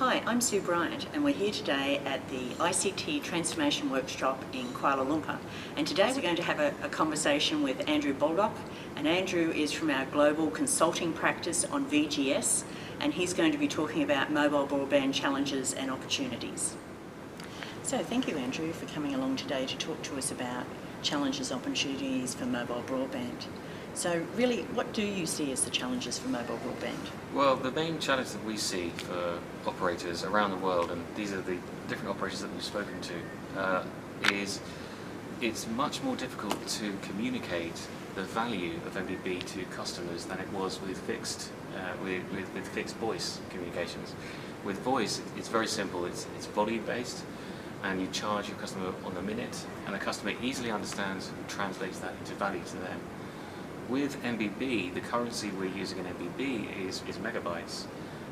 Hi, I'm Sue Bryant and we're here today at the ICT Transformation Workshop in Kuala Lumpur. And today we're going to have a conversation with Andrew Baldock. And Andrew is from our global consulting practice on VGS, and he's going to be talking about mobile broadband challenges and opportunities. So thank you, Andrew, for coming along today to talk to us about challenges, opportunities for mobile broadband. So really, what do you see as the challenges for mobile broadband? Well, the main challenge that we see for operators around the world, and these are the different operators that we've spoken to, is it's much more difficult to communicate the value of MBB to customers than it was with fixed voice communications. With voice, it's very simple. It's volume based, and you charge your customer on the minute, and the customer easily understands and translates that into value to them. With MBB, the currency we're using in MBB is megabytes,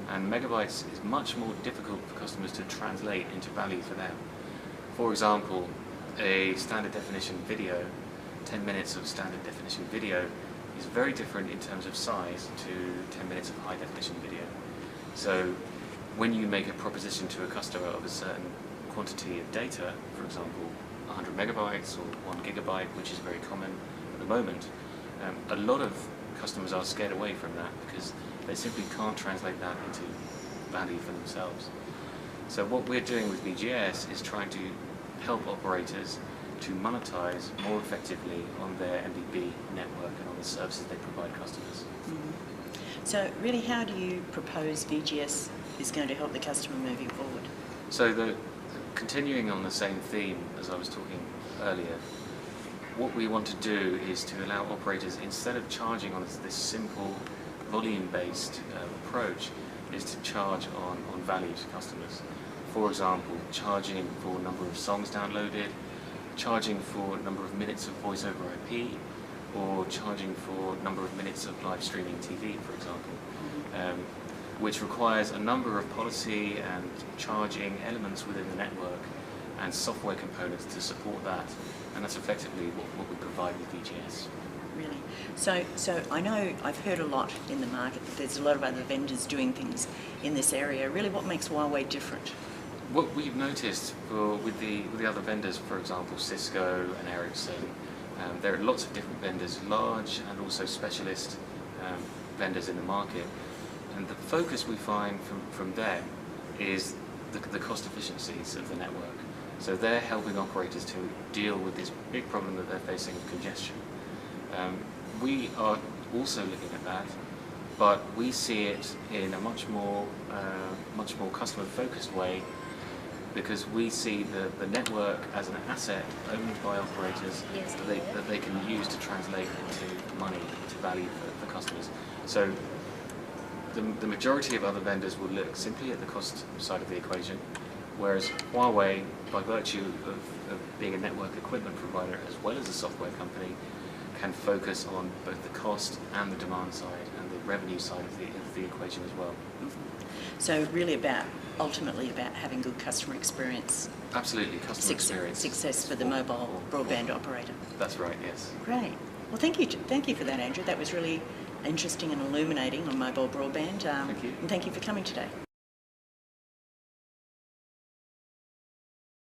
and megabytes is much more difficult for customers to translate into value for them. For example, a standard definition video, 10 minutes of standard definition video, is very different in terms of size to 10 minutes of high definition video. So when you make a proposition to a customer of a certain quantity of data, for example 100 megabytes or 1 gigabyte, which is very common at the moment, a lot of customers are scared away from that because they simply can't translate that into value for themselves. So what we're doing with VGS is trying to help operators to monetize more effectively on their MBB network and on the services they provide customers. Mm-hmm. So really, how do you propose VGS is going to help the customer moving forward? So continuing on the same theme as I was talking earlier, what we want to do is to allow operators, instead of charging on this simple volume-based approach, is to charge on value to customers. For example, charging for number of songs downloaded, charging for number of minutes of voice over IP, or charging for number of minutes of live streaming TV, for example, which requires a number of policy and charging elements within the network and software components to support that, and that's effectively what we provide with VGS. Really? So I know I've heard a lot in the market that there's a lot of other vendors doing things in this area. Really, what makes Huawei different? What we've noticed with the other vendors, for example Cisco and Ericsson, there are lots of different vendors, large and also specialist vendors in the market, and the focus we find from them is the cost efficiencies of the network. So they're helping operators to deal with this big problem that they're facing of congestion. We are also looking at that, but we see it in a much more customer-focused way, because we see the network as an asset owned by operators that they can use to translate into money, to value for customers. So the majority of other vendors will look simply at the cost side of the equation, whereas Huawei, by virtue of being a network equipment provider as well as a software company, can focus on both the cost and the demand side and the revenue side of the equation as well. Mm-hmm. So really ultimately about having good customer experience. Absolutely, customer experience. Success for the mobile broadband operator. That's right, yes. Great. Well, thank you for that, Andrew. That was really interesting and illuminating on mobile broadband. Thank you. And thank you for coming today.